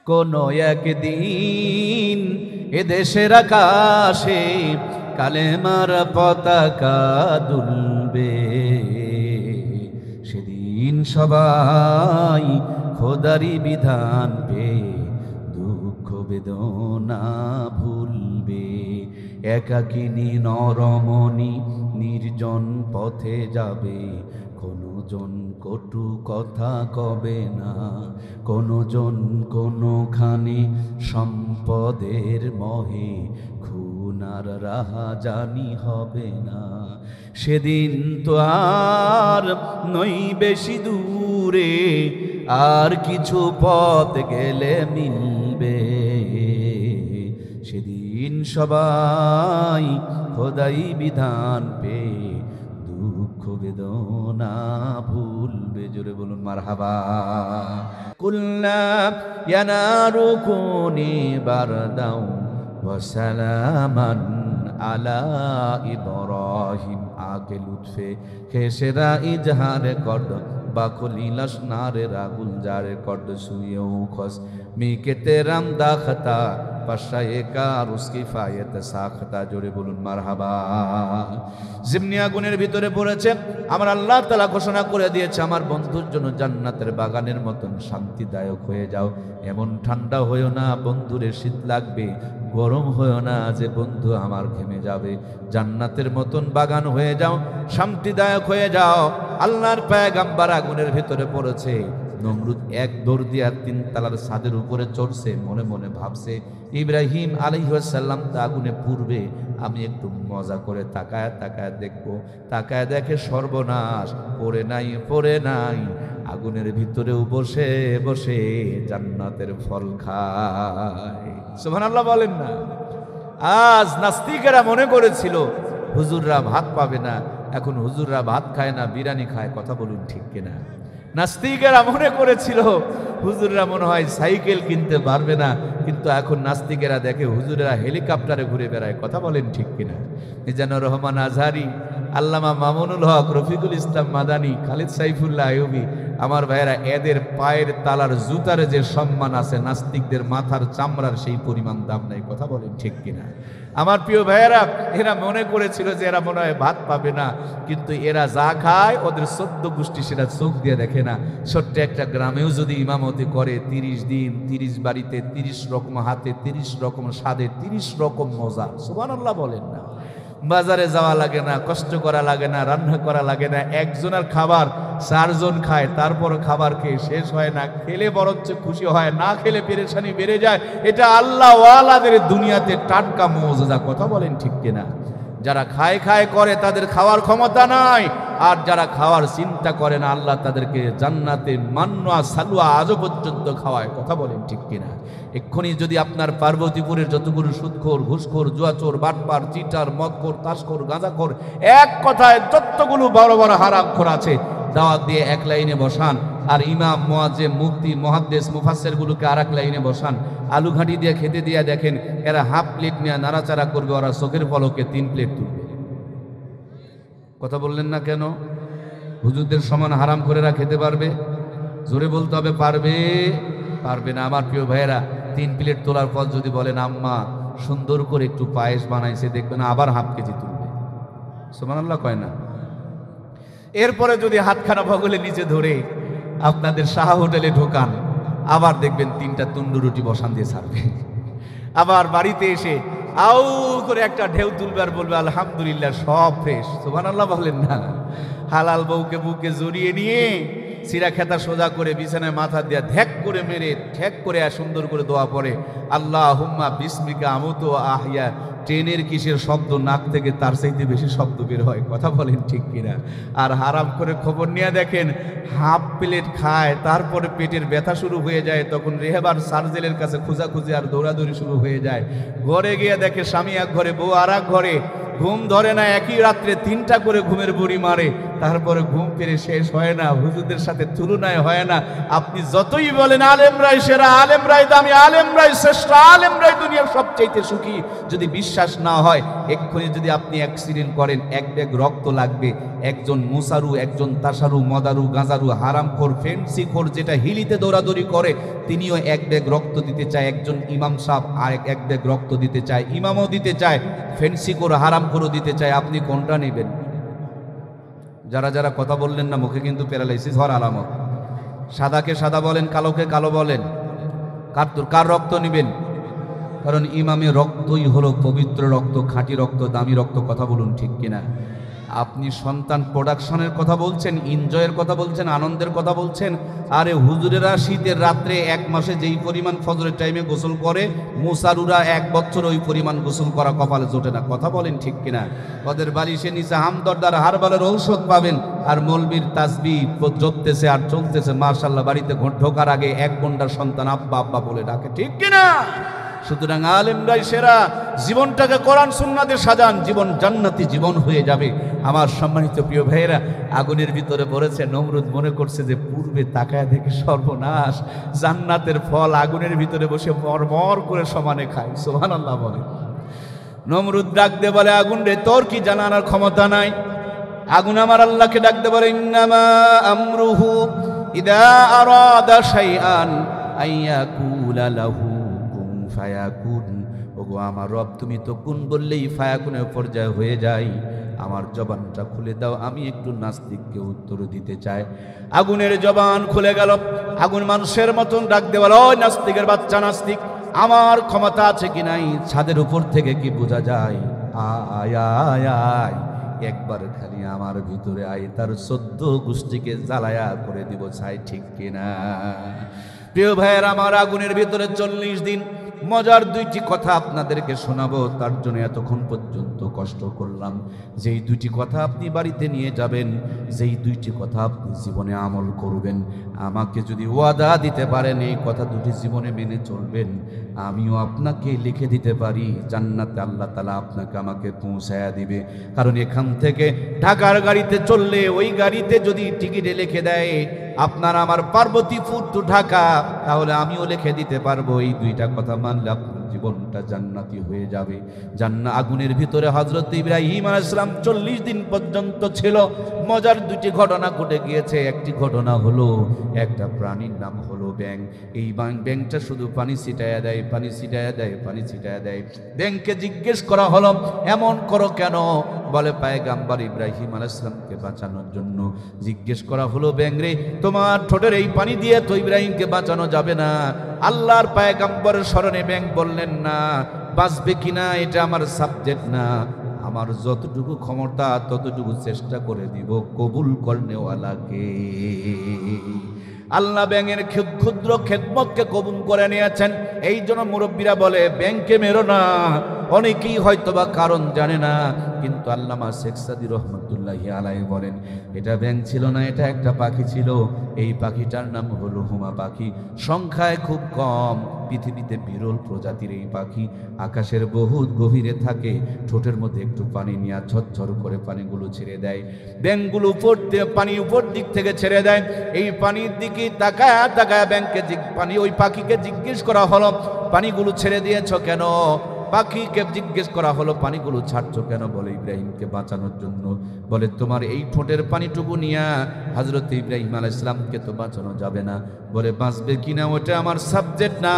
কোনো একদিন এ দেশের আকাশে কালেমার পতাকা দুলবে, সেদিন সবাই খোদারি বিধান পেয়ে দুঃখ বেদনা ভুলবে। একাকিনী নরমণি নির্জন পথে যাবে, কোনো জন কটু কথা কবে না, কোনো জন কোনোখানে সম্পদের মহে খুন আর রাহাজানি হবে না। সেদিন তো আর নই বেশি দূরে, আর কিছু পথ গেলে মিলবে, সেদিন সবাই খোদাই বিধান পেয়ে দুঃখ বেদনা ভুলবে। জোরে বলুন মারহাবা। কুল্লা ইয়ানারু কুনি বারদাও ওয়া সালামান আলা ইব্রাহিম। আগে লুৎফে খেসেরা ইজহারে করদ বাকুলিলাস নারে রাগুল জারে করদ সুয়েও খস মিকে তেরাম দাখতা পাশায়ে কার উসকি ফায়েত সাখতা। জোরে বলুন মারহাবা। জিমনি আগুনের ভিতরে পড়েছে, আমার আল্লাহ তাআলা ঘোষণা করে দিয়েছে আমার বন্ধুর জন্য জান্নাতের বাগানের মতন শান্তিদায়ক হয়ে যাও। এমন ঠান্ডা হয়েও না বন্ধুরে শীত লাগবে, গরম হয়েও না যে বন্ধু আমার ঘেমে যাবে। জান্নাতের মতন বাগান হয়ে যাও, শান্তিদায়ক হয়ে যাও। আল্লাহর পয়গম্বর আগুনের ভিতরে পড়েছে। নমরুদ এক দৌড় দিয়ে 3 তালার ছাদের উপরে চড়ছে, মনে মনে ভাবছে ইব্রাহিম আলাইহিস সালাম তা আগুনে পুড়বে, আমি একটু মজা করে তাকায় তাকায় দেখবো। তাকায় দেখে সর্বনাশ, পড়ে নাই আগুনের ভিতরেও বসে বসে জান্নাতের ফল খায়। সুবহানাল্লাহ বলেন না। আজ নাস্তিকেরা মনে করেছিল হুজুররা ভাত পাবে না, এখন হুজুররা ভাত খায় না, বিরিয়ানি খায়। কথা বলুন ঠিক কিনা? নাস্তিকেরা মনে করেছিল হুজুররা মনে হয় সাইকেল কিনতে পারবে না, কিন্তু এখন নাস্তিকেরা দেখে হুজুরেরা হেলিকপ্টারে ঘুরে বেড়ায়। কথা বলেন ঠিক কিনা? মিজানুর রহমান আজহারি, আল্লামা মামুনুল হক, রফিকুল ইসলাম মাদানী, খালিদ সাইফুল্লাহ আইয়ুবী, আমার ভাইয়েরা, এদের পায়ের তালার জুতার যে সম্মান আছে, নাস্তিকদের মাথার চামড়ার সেই পরিমাণ দাম নাই। কথা বলেন ঠিক কিনা? আমার প্রিয় ভাইয়েরা, এরা মনে করেছিল যে এরা মনে হয় ভাত পাবে না, কিন্তু এরা যা খায় ওদের 14 গোষ্ঠী সেটা চোখ দিয়ে দেখে না। ছোট্ট একটা গ্রামেও যদি ইমামতি করে, 30 দিন 30 বাড়িতে 30 রকম হাতে, 30 রকম স্বাদে, 30 রকম মজা। সুবহানাল্লাহ বলেন না। বাজারে যাওয়া লাগে না, কষ্ট করা লাগে না, রান্না করা লাগে না। একজনের খাবার 4 জন খায়, তারপর খাবার খেয়ে শেষ হয় না। খেলে বরঞ্চ খুশি হয়, না খেলে পেরেশানি বেড়ে যায়। এটা আল্লাহ ওয়ালাদের দুনিয়াতে টাটকা মুজিজা। কথা বলেন ঠিক কিনা? যারা খায় খায় করে তাদের খাওয়ার ক্ষমতা নাই, আর যারা খাওয়ার চিন্তা করে না আল্লাহ তাদেরকে জান্নাতে মান্না সালুয়া আজও পর্যন্ত খাওয়ায়। কথা বলেন ঠিক কিনা? এক্ষুনি যদি আপনার পার্বতীপুরের যতগুলো সুদখোর, ঘুষখোর, জুয়াচোর, বাটপার, চিটার, মদখোর, তাসখোর, গাঁজাখোর, এক কথায় যতগুলো বড় বড় হারামখোর আছে, দাওয়াত দিয়ে এক লাইনে বসান, আর ইমাম, মুয়াজ্জিম, মুফতি, মুহাদ্দিস, মুফাসসিরগুলোকে আর এক লাইনে বসান। আলু ঘাঁটি দিয়ে খেতে দিয়ে দেখেন এরা হাফ প্লেট নিয়ে নাড়াচাড়া করবে, ওরা চোখের পলকে 3 প্লেট তুলবে। কথা বললেন না কেন? হুজুরদের সমান হারাম করে খেতে পারবে? জোরে বলতে হবে, পারবে? পারবে না। আমার প্রিয় ভাইয়েরা, 3 প্লেট তোলার পর যদি বলেন আম্মা সুন্দর করে একটু পায়েস বানাইছে, দেখবেন আবার হাফ কেজি তুলবে। সুবহানাল্লাহ কয় না? এরপরে যদি হাতখানা বগলে নিচে ধরে আপনাদের শাহ হোটেলে ঢোকান, আবার দেখবেন 3টা তুন্ডু রুটি বসান দিয়ে ছাড়বে। আবার বাড়িতে এসে আউ করে একটা ঢেউ তুলবে আর বলবে আলহামদুলিল্লাহ সব ফ্রেশ। সুবহানাল্লাহ বলেন না? হালাল বউকে বুকে জড়িয়ে নিয়ে সিরা খেতা সোজা করে বিছানায় মাথা দিয়ে ধ্যাক করে মেরে ঠ্যাক করে সুন্দর করে দোয়া পড়ে, আল্লাহুম্মা বিসমিকা আমুতু আহইয়া। ট্রেনের কিসের শব্দ নাক থেকে তার চাইতে বেশি শব্দ বের হয়। কথা বলেন ঠিক কিনা? আর হারাম করে খবর নিয়ে দেখেন হাফ প্লেট খায়, তারপরে পেটের ব্যথা শুরু হয়ে যায়, তখন রেহেবার সার্জেলের কাছে খোঁজাখুঁজি আর দৌড়াদৌড়ি শুরু হয়ে যায়। ঘরে গিয়ে দেখে স্বামী এক ঘরে, বউ আর এক ঘরে। ঘুম ধরে না, একই রাত্রে 3টা করে ঘুমের বুড়ি মারে। তারপরে ঘুম ফিরে শেষ হয় না, হুজুরদের সাথে তুলনায় হয় না। আপনি যতই বলেন আলেমরাই সেরা, আলেমরাই দামি, আলেমরাই শ্রেষ্ঠ, আলেমরাই দুনিয়ার সবচাইতে সুখী, যদি বিশ্বাস না হয়, এক্ষুনি যদি আপনি অ্যাক্সিডেন্ট করেন, এক ব্যাগ রক্ত লাগবে। একজন মুসারু, একজন তাসারু, মদারু, গাঁজারু, হারামখোর, ফেন্সিখোর, যেটা হিলিতে দৌড়াদৌড়ি করে, তিনিও এক ব্যাগ রক্ত দিতে চায়। একজন ইমাম সাহেব আর এক ব্যাগ রক্ত দিতে চায়, ইমামও দিতে চায়, ফেন্সিখোর, হারামখোরও দিতে চায়। আপনি কোনটা নেবেন? যারা যারা কথা বললেন না, মুখে কিন্তু প্যারালাইসিস হওয়ার আলামত। সাদাকে সাদা বলেন, কালোকে কালো বলেন, কার রক্ত নেবেন? কারণ ইমামের রক্তই হলো পবিত্র রক্ত, খাঁটি রক্ত, দামি রক্ত। কথা বলুন ঠিক কিনা? আপনি সন্তান প্রোডাকশনের কথা বলছেন, এনজয়ের কথা বলছেন, আনন্দের কথা বলছেন। আরে হুজুরেরা শীতের রাত্রে এক মাসে যেই পরিমাণ ফজরের টাইমে গোসল করে, মুসারুরা এক বছর ওই পরিমাণ গোসল করা কপালে জোটে না। কথা বলেন ঠিক কিনা? ওদের বালিশের নিচে হামদর্দার হারবালের ঔষধ পাবেন, আর মৌলবীর তাসবিহ জপতেছে আর চলতেছে। মাশাআল্লাহ, বাড়িতে ঢোকার আগে এক বোনটার সন্তান আব্বা আব্বা বলে ডাকে। ঠিক কিনা? সুতরাং আলেমরাই সেরা। জীবনটাকে কোরআন সুন্নাতে সাজান, জীবন জান্নাতি জীবন হয়ে যাবে। আমার সম্মানিত প্রিয় ভাইয়েরা, আগুনের ভিতরে পড়েছে নমরুদ, মনে করছে যে পূর্বে তাকায় দেখে সর্বনাশ, জান্নাতের ফল আগুনের ভিতরে বসে মরমর করে সমানে খায়। সুবহানাল্লাহ বলে। নমরুদ ডাক দে বলে, আগুন রে, তোর কি জানার ক্ষমতা নাই? আগুন আমার আল্লাহকে ডাক দে বলে, ইন্নামা আমরুহু ইদা আরাদা শাইআন আইয়াকুলা লাহু ফায়াকুন। ওগো আমার রব, তুমি তো কুন বললেই ফায়াকুনের পর্যায়ে হয়ে যায়। আমার জবানটা খুলে দাও, আমি একটু নাস্তিককে উত্তর দিতে চাই। আগুনের জবান খুলে গেল। আগুন মানুষের মতন ডাক দেওয়াল, ওই নাস্তিকের বাচ্চা নাস্তিক, আমার ক্ষমতা আছে কি নাই ছাদের উপর থেকে কি বোঝা যায়? আয় আয় আয়, একবার খালি আমার ভিতরে আয়, তার 14 গোষ্ঠীকে জ্বালায়া করে দিব ছাই। ঠিক কিনা? প্রিয় ভাইয়ের আমার, আগুনের ভিতরে 40 দিন। মজার দুইটি কথা আপনাদেরকে শোনাবো, তার জন্য এতক্ষণ পর্যন্ত কষ্ট করলাম। যেই দুইটি কথা আপনি বাড়িতে নিয়ে যাবেন, যেই দুইটি কথা আপনি জীবনে আমল করবেন, আমাকে যদি ওয়াদা দিতে পারেন এই কথা দুটি জীবনে মেনে চলবেন, আমিও আপনাকে লিখে দিতে পারি জান্নাতে আল্লাহ তাআলা আপনাকে আমাকে পৌঁছায়া দিবে। কারণ এখান থেকে ঢাকার গাড়িতে চললে, ওই গাড়িতে যদি টিকিটে লিখে দেয় আপনার আমার পার্বতীপুর টু ঢাকা, তাহলে আমিও লিখে দিতে পারবো। এই দুইটা কথা মানলে আপনার জীবনটা জান্নাতি হয়ে যাবে। আগুনের ভিতরে হযরত ইব্রাহিম আলাইহিস সালাম 40 দিন পর্যন্ত ছিল। মজার দুটি ঘটনা ঘটে গিয়েছে। একটি ঘটনা হলো, একটা প্রাণীর নাম হলো ব্যাঙ। এই ব্যাঙটা শুধু পানি ছিটায়া দেয়, পানি ছিটায়া দেয়, পানি ছিটায়া দেয়। ব্যাঙকে জিজ্ঞেস করা হলো, এমন করো কেন? বলে, পয়গম্বর ইব্রাহিম আলাইহিস সালামকে বাঁচানোর জন্য। জিজ্ঞেস করা হলো, ব্যাঙ রে, তোমার ঠোঁটের এই পানি দিয়ে তো ইব্রাহিমকে বাঁচানো যাবে না। আল্লাহর পয়গম্বরের স্মরণে ব্যাঙ বললেন, না, বাঁচবে কিনা এটা আমার সাবজেক্ট না, আমার যতটুকু ক্ষমতা ততটুকু চেষ্টা করে দিব কবুল করনেওয়ালাকে। আল্লাহ ব্যাঙের ক্ষুদ্র খেদমতকে কবুল করে নিয়েছেন। এই জন্য মুরব্বীরা বলে, ব্যাঙকে মেরো না। অনেকেই হয়তোবা কারণ জানে না, কিন্তু আল্লামা শেখ সাদী রহমতুল্লাহি আলাইহি বলেন, এটা ব্যাঙ ছিল না, এটা একটা পাখি ছিল। এই পাখিটার নাম হলো হুমা পাখি। সংখ্যায় খুব কম, পৃথিবীতে বিরল প্রজাতির এই পাখি। আকাশের বহুত গভীরে থাকে, ঠোঁটের মধ্যে একটু পানি নিয়ে ঝরঝর করে পানিগুলো ছেড়ে দেয়। ব্যাঙগুলো পানি উপর দিক থেকে ছেড়ে দেয়। এই পানির দিকে তাকায় তাকায় ব্যাঙকে ওই পাখিকে জিজ্ঞেস করা হলো, পানিগুলো ছেড়ে দিয়েছ কেন? পাখিকে জিজ্ঞেস করা হলো, পানিগুলো ছাড়ছো কেন? বলে, ইব্রাহিমকে বাঁচানোর জন্য। বলে, তোমার এই ঠোঁটের পানিটুকু নিয়া হযরত ইব্রাহিম আলাইহিস সালামকে তো বাঁচানো যাবে না। বলে, বাঁচবে কিনা ওটা আমার সাবজেক্ট না,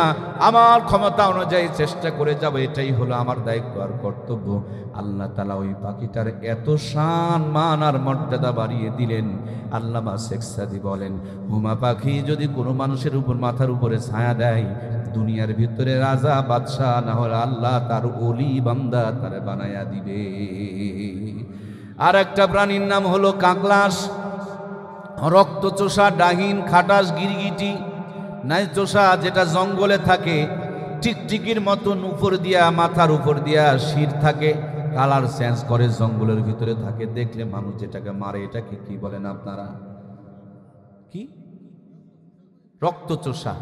আমার ক্ষমতা অনুযায়ী চেষ্টা করে যাব, এটাই হলো আমার দায়িত্ব আর কর্তব্য। আল্লাহ তাআলা ওই পাখিটার এত শান মান আর মর্যাদা বাড়িয়ে দিলেন। আল্লামা শেখ সাদী বলেন, হুমা পাখি যদি কোনো মানুষের উপর মাথার উপরে ছায়া দেয়, দুনিয়ার ভিতরে রাজা বাদশাহ না হলে আল্লাহ তার ওলি বান্দা তারে বানায়া দিবে। আর একটা প্রাণীর নাম হলো কাকলাস। রক্তচোষা, ডাহিন, খাটাস, গিরগিটি, নাই চোষা, যেটা জঙ্গলে থাকে, টিকটিকির মতন উপর দিয়া, মাথার উপর দিয়া শির থাকে, কালার চেঞ্জ করে, জঙ্গলের ভিতরে থাকে। দেখলে মানুষ যেটাকে মারে, এটাকে কি বলেন আপনারা? কি? রক্তচোষা,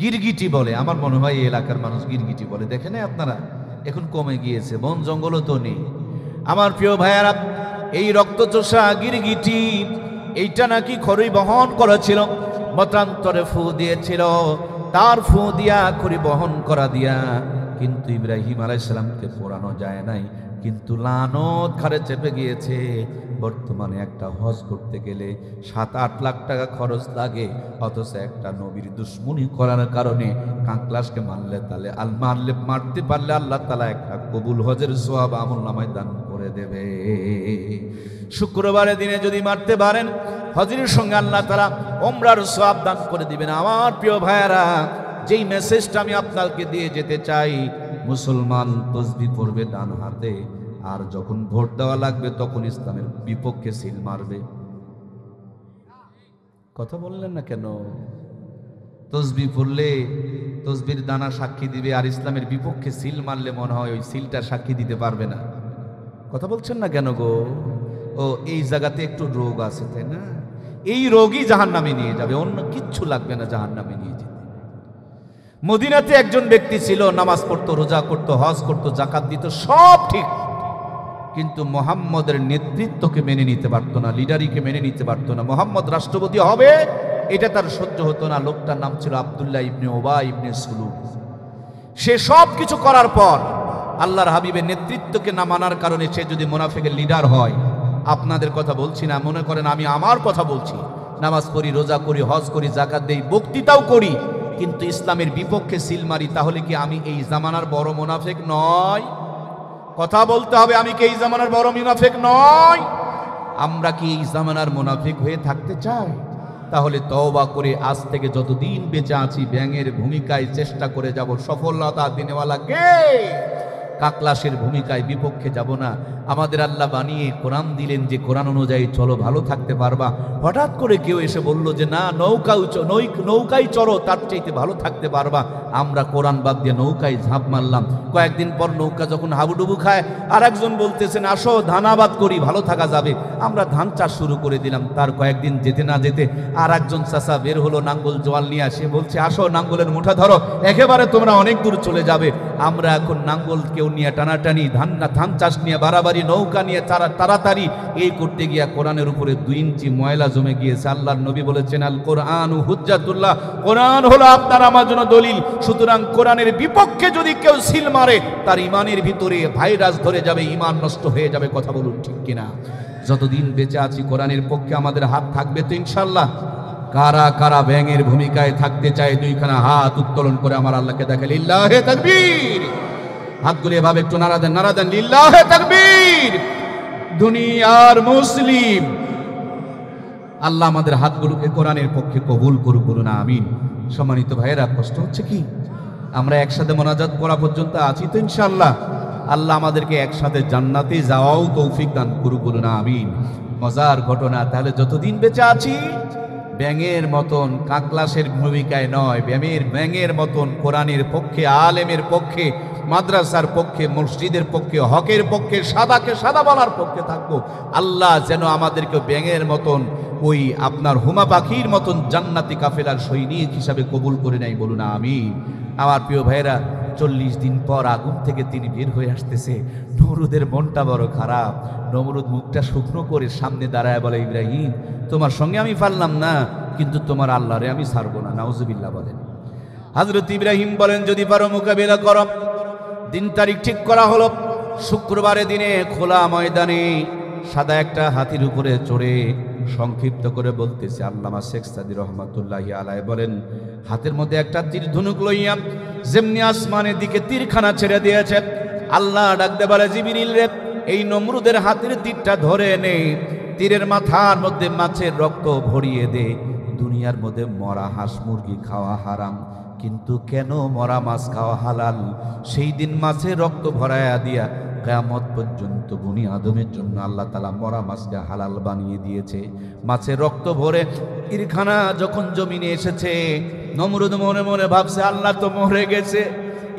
গিরগিটি বলে। আমার মনে হয় এই এলাকার মানুষ গিরগিটি বলে। দেখেন আপনারা, এখন কমে গিয়েছে, বন জঙ্গলও তো নেই। আমার প্রিয় ভাইয়ারা, এই রক্তচোষা গিরগিটি এইটা নাকি খড়ি বহন করেছিল, মতান্তরে ফু দিয়েছিল, তার ফু দিয়া খড়ি বহন করা দিয়া কিন্তু ইব্রাহিম আলাইহিস সালামকে পোড়ানো যায় নাই, কিন্তু লানত ঘাড়ে চেপে গিয়েছে। বর্তমানে একটা হজ করতে গেলে 7-8 লাখ টাকা খরচ লাগে, অথচ একটা নবীর দুশ্মনী করার কারণে কাঁকলাসকে মারতে পারলে আল্লাহ তাআলা একটা কবুল হজের সওয়াব আমলনামায় দান করে দেবে। শুক্রবারের দিনে যদি মারতে পারেন, হজের সঙ্গে আল্লাহ তাআলা ওমরার সওয়াব দান করে দিবেন। আমার প্রিয় ভাইয়েরা, যেই মেসেজটা আমি আপনাকে দিয়ে যেতে চাই, মুসলমান তসবিহ পড়বে ডান হাতে, আর যখন ভোট দেওয়া লাগবে তখন ইসলামের বিপক্ষে সিল মারবে। কথা বললেন না কেন? তসবিহ পড়লে তসবির দানা সাক্ষী দিবে, আর ইসলামের বিপক্ষে সিল মারলে মনে হয় ওই সিলটা সাক্ষী দিতে পারবে না। কথা বলছেন না কেন গো? ও এই জায়গাতে একটু রোগ আছে, তাই না? এই রোগই জাহান্নামে নিয়ে যাবে, অন্য কিচ্ছু লাগবে না জাহান্নামে নিয়ে যেতে। মদিনাতে একজন ব্যক্তি ছিল, নামাজ পড়তো, রোজা করতো, হজ করতো, জাকাত দিত, সব ঠিক, কিন্তু মুহাম্মদের নেতৃত্বকে মেনে নিতে পারতো না, লিডারিকে মেনে নিতে পারতো না। মুহাম্মদ রাষ্ট্রপতি হবে এটা তার সহ্য হতো না। লোকটার নাম ছিল আব্দুল্লাহ ইবনে উবাই ইবনে সুলুল। সে সব কিছু করার পর আল্লাহর হাবিবের নেতৃত্বকে না মানার কারণে সে যদি মুনাফিকের লিডার হয়, আপনাদের কথা বলছি না, মনে করেন আমি আমার কথা বলছি, নামাজ পড়ি, রোজা করি, হজ করি, জাকাত দেই, বক্তৃতাও করি, কিন্তু ইসলামের বিপক্ষে সিল মারি, তাহলে কি আমি এই জামানার বড় মুনাফিক নয়? কথা বলতে হবে, আমি কি এই জামানার বড় মুনাফিক নয়? আমরা কি এই জামানার মুনাফিক হয়ে থাকতে চাই? তাহলে তওবা করে আজ থেকে যতদিন বেঁচে আছি ব্যাঙের ভূমিকায় চেষ্টা করে যাব, সফলতা দিনেওয়ালা কে? কাকলাসের ভূমিকায় বিপক্ষে যাব না। আমাদের আল্লাহ বানিয়ে কোরআন দিলেন যে কোরআন অনুযায়ী চলো, ভালো থাকতে পারবা। হঠাৎ করে কেউ এসে বলল যে না, নৌকায় চড়ো, তার চাইতে ভালো থাকতে পারবা। আমরা কোরআন বাদ দিয়ে নৌকায় ঝাঁপ মারলাম। কয়েকদিন পর নৌকা যখন হাবুডুবু খায়, আর একজন বলতেছেন আসো ধানাবাদ করি, ভালো থাকা যাবে। আমরা ধান চাষ শুরু করে দিলাম। তার কয়েকদিন যেতে না যেতে আর একজন চাষা বের হলো নাঙ্গল জোয়াল নিয়ে, আসে বলছে আসো নাঙ্গলের মুঠা ধরো, একেবারে তোমরা অনেক দূর চলে যাবে। আমরা এখন নাঙ্গল কেউ নিয়ে টানাটানি, ধান চাষ নিয়ে বাড়াবাড়ি, নৌকা নিয়ে তাড়াতাড়ি এই করতে গিয়া কোরআনের উপরে 2 ইঞ্চি ময়লা জমে গিয়েছে। আল্লাহর নবী বলেছেন আল কোরআন হুজ্জাতুল্লাহ, কোরআন হলো আপনার আমার জন্য দলিল। সুতরাং কোরআনের বিপক্ষে যদি কেউ সিল মারে, তার ইমানের ভিতরে ভাইরাস ধরে যাবে, ইমান নষ্ট হয়ে যাবে। কথা বলুন ঠিক কিনা? যতদিন বেঁচে আছি কোরআনের পক্ষে আমাদের হাত থাকবে তো ইনশাআল্লাহ। কারা কারা ব্যাঙের ভূমিকায় থাকতে চায়, 2খানা হাত উত্তোলন করে আমার আল্লাহকে দেখে লিল্লাহে তাকবীর। হাতগুলো এভাবে একটু নাড়া দেন, লিল্লাহে তাকবীর। দুনিয়ার মুসলিম, আল্লাহ আমাদের হাতগুলোকে কোরআনের পক্ষে কবুল করুক, বলুন আমিন। সম্মানিত ভাইয়েরা, কষ্ট হচ্ছে কি? আমরা একসাথে মোনাজাত করা পর্যন্ত আছি তো ইনশাআল্লাহ। আল্লাহ আমাদেরকে একসাথে জান্নাতে যাওয়াও তৌফিক দান করুক, বলুন আমিন। মজার ঘটনা, তাহলে যতদিন বেঁচে আছি ব্যাঙের মতন, কাকলাসের ভূমিকায় নয়, ব্যাঙের মতন কোরআনের পক্ষে, আলেমের পক্ষে, মাদ্রাসার পক্ষে, মসজিদের পক্ষে, হকের পক্ষে, সাদাকে সাদা বলার পক্ষে থাকবো। আল্লাহ যেন আমাদেরকে ব্যাঙের মতন, ওই আপনার হুমা পাখির মতন জান্নাতি কাফেলার সৈনিক হিসাবে কবুল করে নেয়, বলুন আমিন। আমার প্রিয় ভাইরা, 40 দিন পর আগুন থেকে তিনি বের হয়ে আসতেছে। নমরুদের মনটা বড় খারাপ। নমরুদ মুখটা শুকনো করে সামনে দাঁড়ায় বলে, ইব্রাহিম তোমার সঙ্গে আমি পারলাম না, কিন্তু তোমার আল্লাহরে আমি ছাড়বো না। নাউজুবিল্লাহ বলেন। হযরত ইব্রাহিম বলেন যদি পারো মোকাবিলা করো। দিন তারিখ ঠিক করা হলো। শুক্রবারের দিনে খোলা ময়দানে সাদা একটা হাতির উপরে চড়ে, সংক্ষিপ্ত করে বলতেছে আল্লামা শেখ সাদী রহমাতুল্লাহি আলাইহি বলেন, হাতের মধ্যে একটা তীর ধনুক লইয়া যেমনি আসমানের দিকে তীরখানা ছেড়ে দিয়েছে, আল্লাহ ডাকতে বলে জিবরিল রে, এই নমরুদের হাতের তীরটা ধরে নে, তীরের মাথার মধ্যে মাছের রক্ত ভরিয়ে দে। দুনিয়ার মধ্যে মরা হাঁস মুরগি খাওয়া হারাম, কিন্তু কেন মরা মাছ খাওয়া হালাল? সেই দিন মাছের রক্ত ভরায়া দিয়া কিয়ামত পর্যন্ত বনি আদমের জন্য আল্লাহ তাআলা মরা মাছকে হালাল বানিয়ে দিয়েছে। মাছের রক্ত ভরে তীরখানা যখন জমিনে এসেছে, নমরুদ মনে মনে ভাবছে আল্লাহ তো মরে গেছে।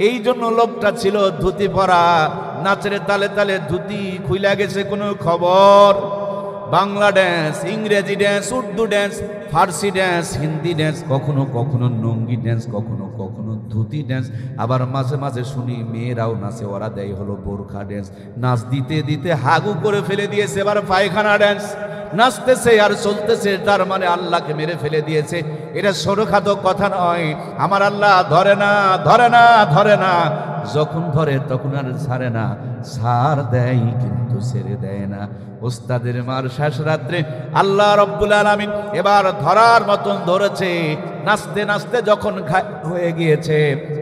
এই জন্য লোকটা ছিল ধুতি পরা, নাচের তালে তালে ধুতি খুইলা গেছে, কোনো খবর বাংলা ড্যান্স, ইংরেজি ড্যান্স, উর্দু ড্যান্স, ফার্সি ড্যান্স, হিন্দি ড্যান্স, কখনো কখনো নঙ্গি ড্যান্স, কখনো কখনো ধুতি ড্যান্স, আবার মাঝে মাঝে শুনি মেয়েরাও নাচে, ওরা দেয় হলো বোরখা ড্যান্স। নাচ দিতে দিতে হাগু করে ফেলে দিয়েছে, এবার পায়খানা ড্যান্স নাচতেছে আর চলতেছে, তার মানে আল্লাহকে মেরে ফেলে দিয়েছে। এটা ছোটখাটো কথা নয়, আমার আল্লাহ ধরে না, ধরে না, ধরে না, যখন ধরে তখন আর ছাড়ে না, ছাড় দেয় কিন্তু ছেড়ে দেয় না। ওস্তাদের মার শেষ রাত্রে আল্লাহ রব্বুল আলামিন এবার ধরার মতন ধরেছে। নাচতে নাচতে যখন হয়ে গিয়েছে,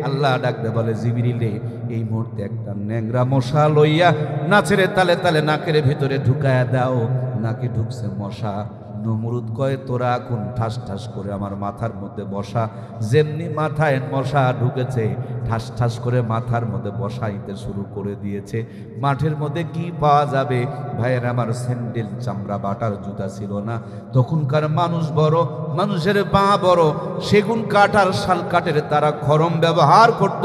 আল্লাহ ডাকতে বলে, জিবরিল রে, এই মুহূর্তে একটা ন্যাংরা মশা লইয়া নাচের তালে তালে নাকের ভিতরে ঢুকায়া দাও। নাকে ঢুকছে মশা। নমরুদ কয়, তোরা এখন ঠাস ঠাস করে আমার মাথার মধ্যে বসা। যেমনি মাথায় মশা ঢুকেছে, ঠাস ঠাস করে মাথার মধ্যে বসাইতে শুরু করে দিয়েছে। মাঠের মধ্যে কি পাওয়া যাবে ভাইয়ের আমার? স্যান্ডেল চামড়া বাটার জুতা ছিল না। তখনকার মানুষ বড়, মানুষের পা বড়, সেগুন কাঠ আর শাল কাঠের তারা খরম ব্যবহার করত।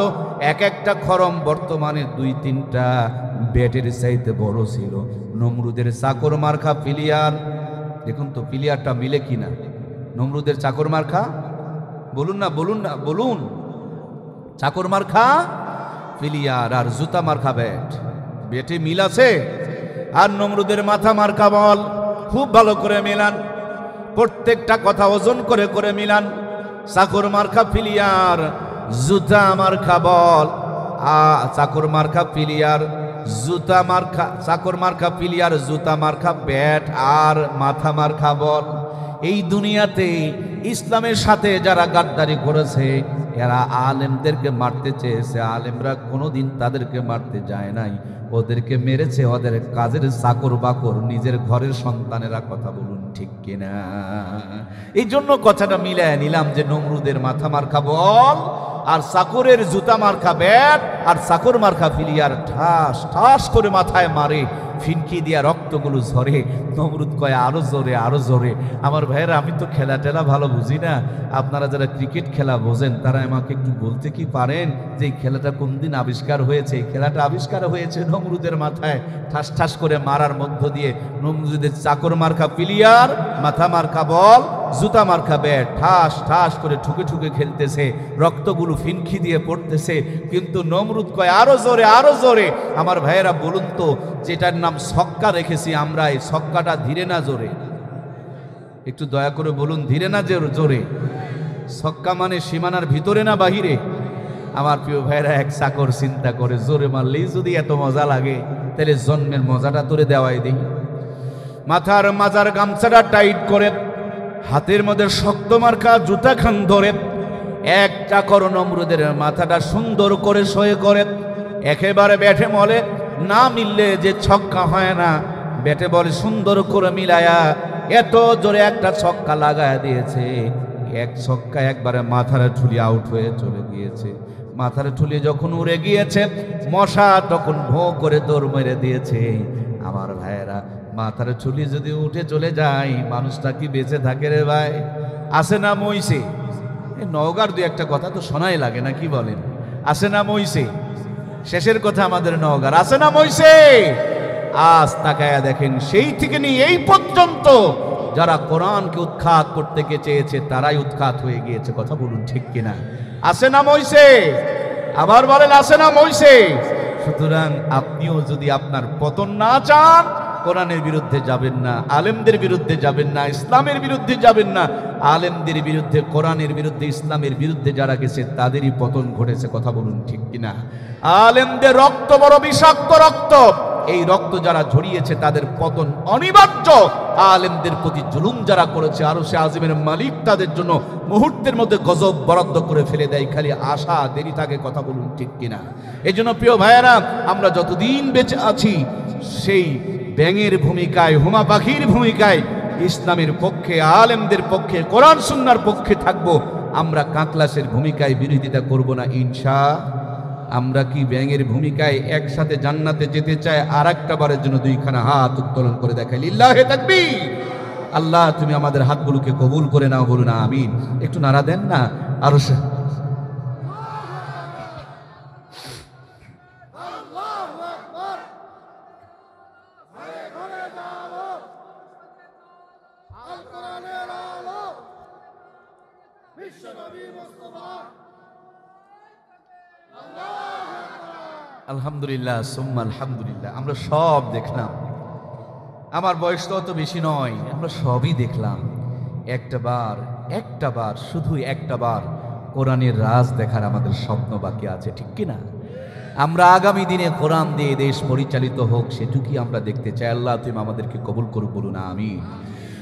এক একটা খরম বর্তমানে 2-3টা ব্যাটের চাইতে বড় ছিল। নমরুদের চাকর মার্কা পিলিয়ার, দেখুন তো পিলিয়ারটা মিলে কিনা। নমরুদের চাকর মার্কা, বলুন না, বলুন না, বলুন। চাকর মার্কা পিলিয়ার আর জুতা মার্কা ব্যাট, ব্যাটে মিল আছে। আর নমরুদের মাথা মার্কা বল, খুব ভালো করে মিলান, প্রত্যেকটা কথা ওজন করে করে মিলান। চাকর মার্কা পিলিয়ার, জুতা মার্কা বল, চাকর মার্কা পিলিয়ার, জুতা মার্কা, চাকর মার্কা পিলিয়ার, জুতা মার্কা ব্যাট আর মাথা মার্কা বল। এই দুনিয়াতে ইসলামের সাথে যারা গাদ্দারি করেছে, এরা আলেমদেরকে মারতে চেয়েছে, আলেমরা কোনোদিন তাদেরকে মারতে যায় নাই, ওদেরকে মেরেছে ওদের কাজের চাকর বাকর, নিজের ঘরের সন্তানেরা। কথা বলুন ঠিক কিনা? এই জন্য কথাটা মিলায় নিলাম যে নমরুদের মাথা মার্কা বল আর চাকরের জুতা মার্কা ব্যাট আর চাকর মার্কা পিলিয়ার ঠাস ঠাস করে মাথায় মারে, ফিনকি দিয়া রক্তগুলো ঝরে। নমরুদ কয়, আরো জোরে, আরো জোরে। আমার ভাইয়েরা, আমি তো খেলা টেলা ভালো বুঝি না, আপনারা যারা ক্রিকেট খেলা বোঝেন তারা আমাকে একটু বলতে কি পারেন যে এই খেলাটা কোন দিন আবিষ্কার হয়েছে? এই খেলাটা আবিষ্কার হয়েছে নমরুদের মাথায় ঠাস ঠাস করে মারার মধ্য দিয়ে। নমরুদের চাকর মার্কা পিলিয়ার, মাথা মার্কা বল, জুতা মার্কা ব্যাট ঠাস ঠাস করে ঠুকে ঠুকে খেলতেছে, রক্তগুলো ফিনকি দিয়ে পড়তেছে। কিন্তু নমরুদ কয়, আরো জোরে, আরো জোরে। আমার ভাইয়েরা বলুন তো, যেটার নাম ছক্কা রেখেছি আমরা, এই ছক্কাটা ধীরে না জোরে? একটু দয়া করে বলুন, ধীরে না জোরে? ছক্কা মানে সীমানার ভিতরে না বাহিরে? আমার প্রিয় ভাইরা, এক চাকর চিন্তা করে, জোরে মারলেই যদি এত মজা লাগে, তাহলে জন্মের মজাটা তোরে দেওয়াই দিই। মাথার মাজার গামছাটা টাইট করে, হাতের মধ্যে শক্ত মার্কা জুতা খান ধরে, এক চাকর নমরুদের মাথাটা সুন্দর করে সয়ে করে, একেবারে ব্যাটে মলে না মিললে যে ছক্কা হয় না, ব্যাটে বলে সুন্দর করে মিলায়া এত জোরে একটা ছক্কা লাগায় দিয়েছে। এক ছক্কা একবারে মাথার ঠুলি আউট হয়ে চলে গিয়েছে। মাথার ঠুলি যখন উড়ে গিয়েছে, মশা তখন ভোঁ করে দৌড় মেরে দিয়েছে। আমার ভাইয়েরা, মাথার ঠুলি যদি উঠে চলে যায়, মানুষটা কি বেঁচে থাকে রে ভাই? আসে না মইছে? নওগাঁর 2-1 কথা তো শোনাই লাগে না, কি বলেন? আসে না মইছে? শেষের কথা আমাদের নওগাঁর, আসে না মইছে? আজ তাকায়া দেখেন, সেই থেকে নিয়ে এই পর্যন্ত যারা কোরআনকে উৎখাত করতে চেয়েছে তারাই উৎখাত হয়ে গিয়েছে। কথা বলুন ঠিক কিনা? আসে না মইছে? আবার বলেন, আসে না মইছে? সুতরাং আপনিও যদি আপনার পতন না চান, কোরআনের বিরুদ্ধে যাবেন না, আলেমদের বিরুদ্ধে যাবেন না, ইসলামের বিরুদ্ধে যাবেন না। আলেমদের বিরুদ্ধে, কোরআনের বিরুদ্ধে, ইসলামের বিরুদ্ধে যারা গেছে তাদেরই পতন ঘটেছে। কথা বলুন ঠিক কিনা? আলেমদের রক্ত বড় বিষাক্ত রক্ত, এই রক্ত যারা ঝরিয়েছে তাদের পতন অনিবার্য। আলেমদের প্রতি জুলুম যারা করেছে, আরশে আজিমের মালিক তাদের জন্য মুহূর্তের মধ্যে গজব বরাদ্দ করে ফেলে দেয়, খালি আশা দেরি থাকে। কথা বলুন ঠিক কিনা? এই জন্য প্রিয় ভাইয়েরা, আমরা যতদিন বেঁচে আছি সেই ব্যাঙের ভূমিকায়, হুমা পাখির ভূমিকায় ইসলামের পক্ষে, আলেমদের পক্ষে, কোরআন সুন্নাহর পক্ষে থাকব। আমরা কাকলাসের ভূমিকায় বিরোধিতা করব না ইনশাআল্লাহ। আমরা কি ব্যাঙের ভূমিকায় একসাথে জান্নাতে যেতে চাই? আর একটা বারের জন্য 2খানা হাত উত্তোলন করে দেখাই, লিল্লাহে তাকবীর। আল্লাহ, তুমি আমাদের হাতগুলোকে কবুল করে নাও, বলুন আমিন। একটু নাড়া দেন না আরো। আলহামদুলিল্লাহ সুম্মা আলহামদুলিল্লাহ। আমরা সব দেখলাম, আমার বয়স তো অত বেশি নয়, আমরা সবই দেখলাম। একটা বার শুধু একটা বার কোরআনের রাজ দেখার আমাদের স্বপ্ন বাকি আছে, ঠিক কিনা? আমরা আগামী দিনে কোরআন দিয়ে দেশ পরিচালিত হোক সেটুকুই আমরা দেখতে চাই। আল্লাহ তুমি আমাদেরকে কবুল করুক, বলুন আমিন।